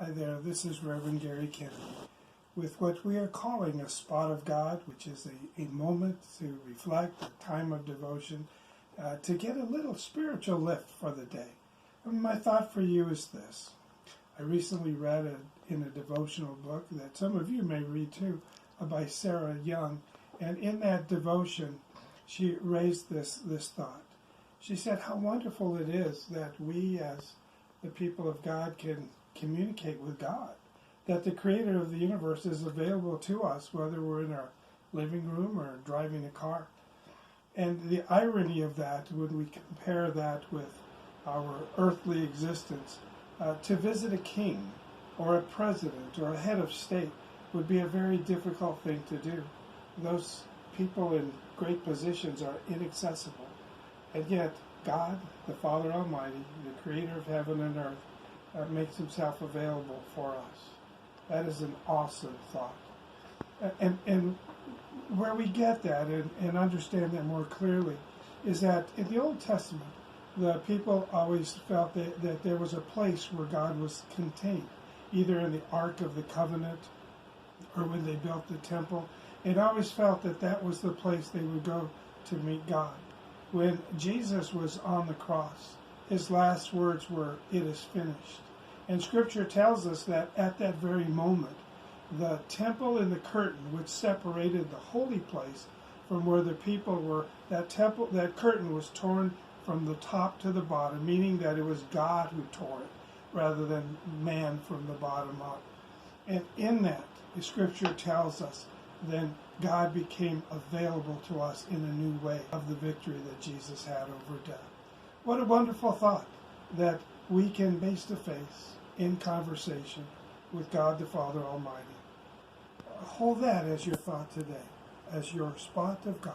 Hi there, this is Reverend Gary Kennedy with what we are calling a spot of God, which is a moment to reflect, a time of devotion, to get a little spiritual lift for the day. And my thought for you is this. I recently read in a devotional book that some of you may read too, by Sarah Young, and in that devotion she raised this thought. She said how wonderful it is that we as the people of God can communicate with God, that the creator of the universe is available to us whether we're in our living room or driving a car. And the irony of that, when we compare that with our earthly existence, to visit a king or a president or a head of state would be a very difficult thing to do. Those people in great positions are inaccessible. And yet God, the Father Almighty, the creator of heaven and earth, makes himself available for us. That is an awesome thought. And where we get that and understand that more clearly is that in the Old Testament, the people always felt that there was a place where God was contained, either in the Ark of the Covenant or when they built the temple. It always felt that that was the place they would go to meet God. When Jesus was on the cross, his last words were, "It is finished." And Scripture tells us that at that very moment, the temple and the curtain which separated the holy place from where the people were, that curtain was torn from the top to the bottom, meaning that it was God who tore it rather than man from the bottom up. And in that, the Scripture tells us, then God became available to us in a new way of the victory that Jesus had over death. What a wonderful thought that we can face to face in conversation with God the Father Almighty. Hold that as your thought today, as your spot of God.